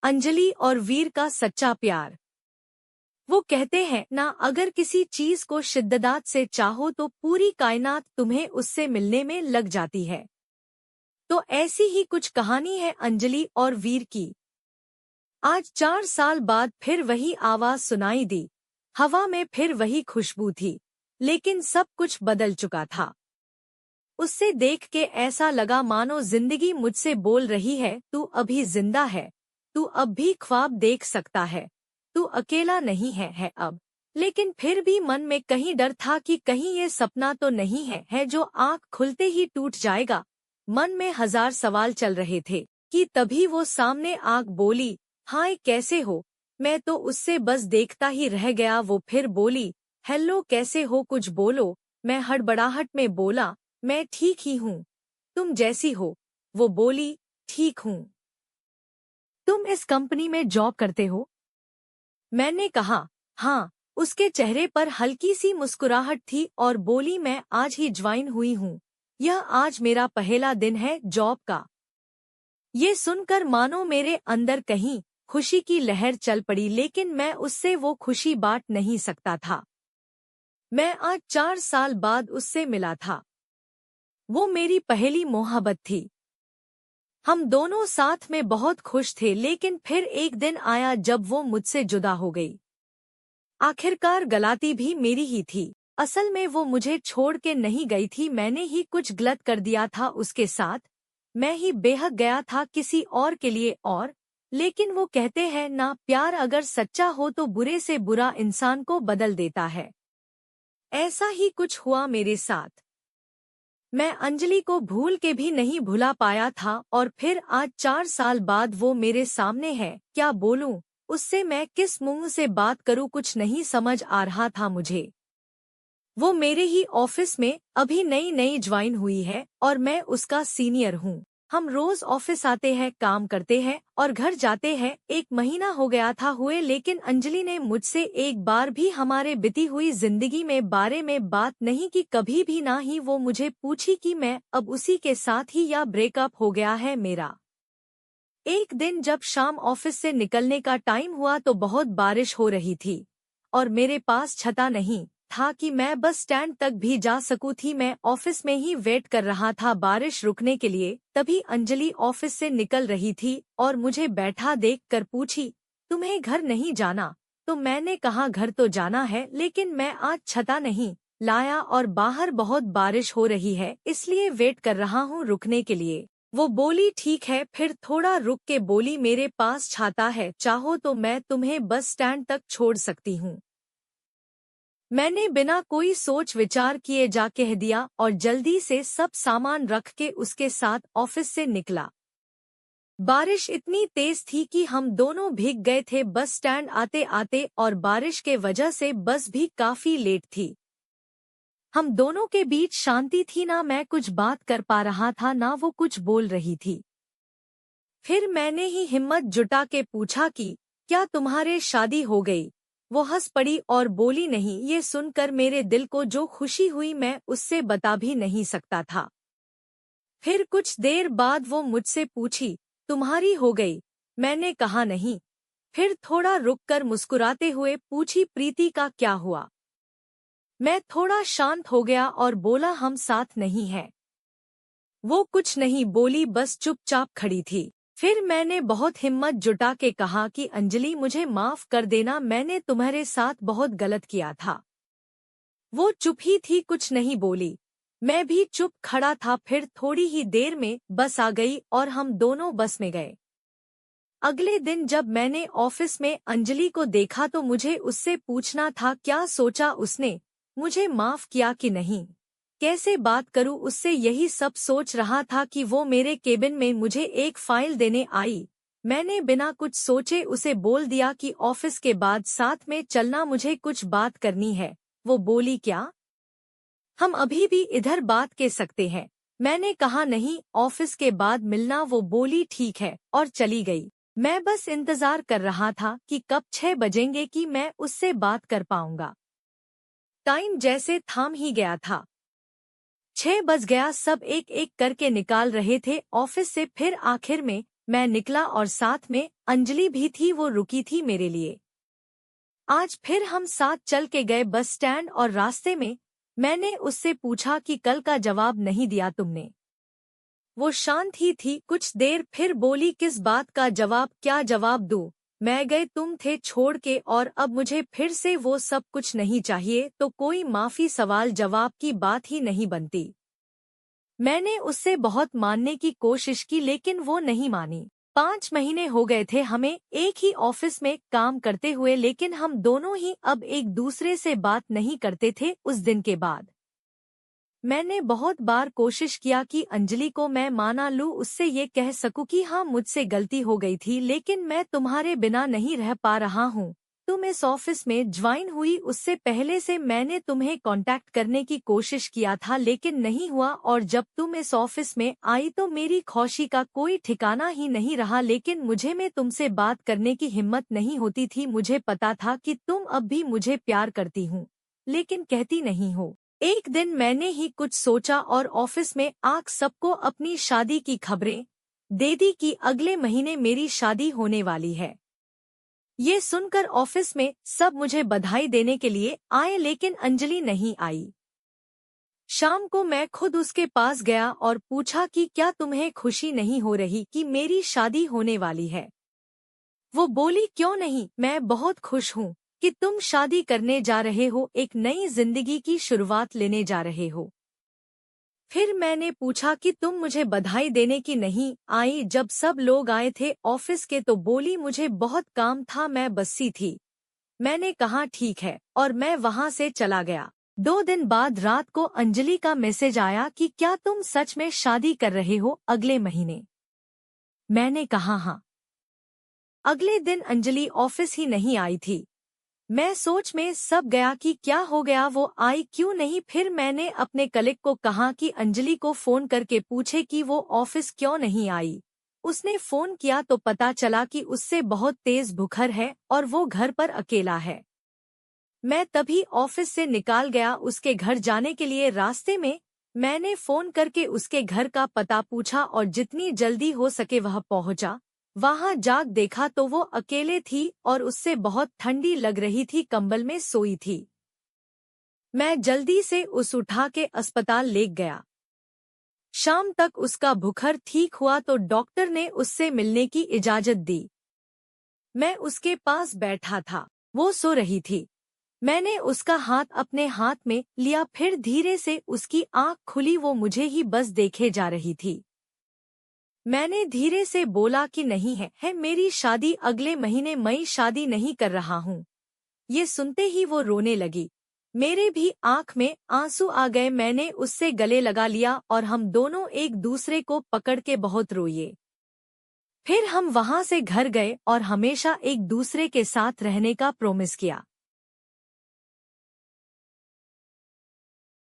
अंजलि और वीर का सच्चा प्यार। वो कहते हैं ना, अगर किसी चीज को शिद्दत से चाहो तो पूरी कायनात तुम्हें उससे मिलने में लग जाती है। तो ऐसी ही कुछ कहानी है अंजलि और वीर की। आज 4 साल बाद फिर वही आवाज सुनाई दी। हवा में फिर वही खुशबू थी, लेकिन सब कुछ बदल चुका था। उससे देख के ऐसा लगा मानो जिंदगी मुझसे बोल रही है, तू अभी जिंदा है, तू अब भी ख्वाब देख सकता है, तू अकेला नहीं है अब। लेकिन फिर भी मन में कहीं डर था कि कहीं ये सपना तो नहीं है जो आँख खुलते ही टूट जाएगा। मन में हजार सवाल चल रहे थे कि तभी वो सामने आँख बोली, हाय कैसे हो। मैं तो उससे बस देखता ही रह गया। वो फिर बोली, हेलो कैसे हो, कुछ बोलो। मैं हड़बड़ाहट में बोला, मैं ठीक ही हूँ, तुम जैसी हो। वो बोली, ठीक हूँ। तुम इस कंपनी में जॉब करते हो? मैंने कहा, हाँ। उसके चेहरे पर हल्की सी मुस्कुराहट थी और बोली, मैं आज ही ज्वाइन हुई हूँ। यह आज मेरा पहला दिन है जॉब का। ये सुनकर मानो मेरे अंदर कहीं खुशी की लहर चल पड़ी, लेकिन मैं उससे वो खुशी बांट नहीं सकता था। मैं आज 4 साल बाद उससे मिला था। वो मेरी पहली मोहब्बत थी। हम दोनों साथ में बहुत खुश थे, लेकिन फिर एक दिन आया जब वो मुझसे जुदा हो गई। आखिरकार गलती भी मेरी ही थी। असल में वो मुझे छोड़ के नहीं गई थी, मैंने ही कुछ गलत कर दिया था उसके साथ। मैं ही बेहक गया था किसी और के लिए। और लेकिन वो कहते हैं ना, प्यार अगर सच्चा हो तो बुरे से बुरा इंसान को बदल देता है। ऐसा ही कुछ हुआ मेरे साथ। मैं अंजलि को भूल के भी नहीं भुला पाया था, और फिर आज 4 साल बाद वो मेरे सामने है। क्या बोलूं उससे, मैं किस मुंह से बात करूं, कुछ नहीं समझ आ रहा था मुझे। वो मेरे ही ऑफिस में अभी नई नई ज्वाइन हुई है और मैं उसका सीनियर हूँ। हम रोज ऑफिस आते हैं, काम करते हैं और घर जाते हैं। 1 महीना हो गया था हुए, लेकिन अंजलि ने मुझसे एक बार भी हमारे बीती हुई जिंदगी में बारे में बात नहीं की, कभी भी ना ही वो मुझे पूछी कि मैं अब उसी के साथ ही या ब्रेकअप हो गया है मेरा। एक दिन जब शाम ऑफिस से निकलने का टाइम हुआ तो बहुत बारिश हो रही थी और मेरे पास छता नहीं था कि मैं बस स्टैंड तक भी जा सकूं थी। मैं ऑफिस में ही वेट कर रहा था बारिश रुकने के लिए। तभी अंजलि ऑफिस से निकल रही थी और मुझे बैठा देख कर पूछी, तुम्हें घर नहीं जाना? तो मैंने कहा, घर तो जाना है, लेकिन मैं आज छता नहीं लाया और बाहर बहुत बारिश हो रही है, इसलिए वेट कर रहा हूँ रुकने के लिए। वो बोली, ठीक है। फिर थोड़ा रुक के बोली, मेरे पास छाता है, चाहो तो मैं तुम्हें बस स्टैंड तक छोड़ सकती हूँ। मैंने बिना कोई सोच विचार किए जा कह दिया और जल्दी से सब सामान रख के उसके साथ ऑफिस से निकला। बारिश इतनी तेज थी कि हम दोनों भीग गए थे बस स्टैंड आते आते, और बारिश के वजह से बस भी काफी लेट थी। हम दोनों के बीच शांति थी, ना मैं कुछ बात कर पा रहा था ना वो कुछ बोल रही थी। फिर मैंने ही हिम्मत जुटा के पूछा कि क्या तुम्हारे शादी हो गई? वो हंस पड़ी और बोली, नहीं। ये सुनकर मेरे दिल को जो खुशी हुई मैं उससे बता भी नहीं सकता था। फिर कुछ देर बाद वो मुझसे पूछी, तुम्हारी हो गई? मैंने कहा, नहीं। फिर थोड़ा रुककर मुस्कुराते हुए पूछी, प्रीति का क्या हुआ? मैं थोड़ा शांत हो गया और बोला, हम साथ नहीं हैं। वो कुछ नहीं बोली, बस चुपचाप खड़ी थी। फिर मैंने बहुत हिम्मत जुटा के कहा कि अंजलि मुझे माफ कर देना, मैंने तुम्हारे साथ बहुत गलत किया था। वो चुप ही थी, कुछ नहीं बोली। मैं भी चुप खड़ा था। फिर थोड़ी ही देर में बस आ गई और हम दोनों बस में गए। अगले दिन जब मैंने ऑफिस में अंजलि को देखा तो मुझे उससे पूछना था, क्या सोचा उसने, मुझे माफ किया कि नहीं, कैसे बात करूं उससे, यही सब सोच रहा था कि वो मेरे केबिन में मुझे एक फाइल देने आई। मैंने बिना कुछ सोचे उसे बोल दिया कि ऑफिस के बाद साथ में चलना, मुझे कुछ बात करनी है। वो बोली, क्या? हम अभी भी इधर बात कर सकते हैं। मैंने कहा, नहीं, ऑफिस के बाद मिलना। वो बोली, ठीक है, और चली गई। मैं बस इंतजार कर रहा था कि कब 6 बजेंगे कि मैं उससे बात कर पाऊंगा। टाइम जैसे थाम ही गया था। 6 बज गया, सब एक एक करके निकाल रहे थे ऑफिस से। फिर आखिर में मैं निकला और साथ में अंजलि भी थी, वो रुकी थी मेरे लिए। आज फिर हम साथ चल के गए बस स्टैंड और रास्ते में मैंने उससे पूछा कि कल का जवाब नहीं दिया तुमने। वो शांत ही थी कुछ देर, फिर बोली किस बात का जवाब, क्या जवाब दूं? मैं गए तुम थे छोड़ के और अब मुझे फिर से वो सब कुछ नहीं चाहिए, तो कोई माफी सवाल जवाब की बात ही नहीं बनती। मैंने उससे बहुत मानने की कोशिश की लेकिन वो नहीं मानी। 5 महीने हो गए थे हमें एक ही ऑफिस में काम करते हुए, लेकिन हम दोनों ही अब एक दूसरे से बात नहीं करते थे उस दिन के बाद। मैंने बहुत बार कोशिश किया कि अंजलि को मैं माना लूं, उससे ये कह सकूं कि हाँ मुझसे गलती हो गई थी, लेकिन मैं तुम्हारे बिना नहीं रह पा रहा हूँ। तुम इस ऑफिस में ज्वाइन हुई उससे पहले से मैंने तुम्हें कांटेक्ट करने की कोशिश किया था लेकिन नहीं हुआ, और जब तुम इस ऑफिस में आई तो मेरी खुशी का कोई ठिकाना ही नहीं रहा, लेकिन मुझे में तुमसे बात करने की हिम्मत नहीं होती थी। मुझे पता था कि तुम अब भी मुझे प्यार करती हूँ लेकिन कहती नहीं हो। एक दिन मैंने ही कुछ सोचा और ऑफिस में आग सबको अपनी शादी की खबरें दे दी कि अगले महीने मेरी शादी होने वाली है। ये सुनकर ऑफिस में सब मुझे बधाई देने के लिए आए लेकिन अंजलि नहीं आई। शाम को मैं खुद उसके पास गया और पूछा कि क्या तुम्हें खुशी नहीं हो रही कि मेरी शादी होने वाली है? वो बोली क्यों नहीं, मैं बहुत खुश हूँ कि तुम शादी करने जा रहे हो, एक नई जिंदगी की शुरुआत लेने जा रहे हो। फिर मैंने पूछा कि तुम मुझे बधाई देने की नहीं आई? जब सब लोग आए थे ऑफिस के तो बोली मुझे बहुत काम था, मैं बस्सी थी। मैंने कहा ठीक है और मैं वहां से चला गया। 2 दिन बाद रात को अंजलि का मैसेज आया कि क्या तुम सच में शादी कर रहे हो अगले महीने? मैंने कहा हाँ। अगले दिन अंजलि ऑफिस ही नहीं आई थी। मैं सोच में सब गया कि क्या हो गया, वो आई क्यों नहीं। फिर मैंने अपने कलीग को कहा कि अंजलि को फोन करके पूछे कि वो ऑफिस क्यों नहीं आई। उसने फोन किया तो पता चला कि उससे बहुत तेज बुखार है और वो घर पर अकेला है। मैं तभी ऑफिस से निकाल गया उसके घर जाने के लिए। रास्ते में मैंने फोन करके उसके घर का पता पूछा और जितनी जल्दी हो सके वह पहुंचा। वहां जाग देखा तो वो अकेले थी और उससे बहुत ठंडी लग रही थी, कंबल में सोई थी। मैं जल्दी से उस उठा के अस्पताल ले गया। शाम तक उसका बुखार ठीक हुआ तो डॉक्टर ने उससे मिलने की इजाजत दी। मैं उसके पास बैठा था, वो सो रही थी। मैंने उसका हाथ अपने हाथ में लिया, फिर धीरे से उसकी आंख खुली, वो मुझे ही बस देखे जा रही थी। मैंने धीरे से बोला कि नहीं है मेरी शादी अगले महीने, मैं शादी नहीं कर रहा हूँ। ये सुनते ही वो रोने लगी। मेरे भी आंख में आंसू आ गए। मैंने उससे गले लगा लिया और हम दोनों एक दूसरे को पकड़ के बहुत रोए। फिर हम वहां से घर गए और हमेशा एक दूसरे के साथ रहने का प्रॉमिस किया।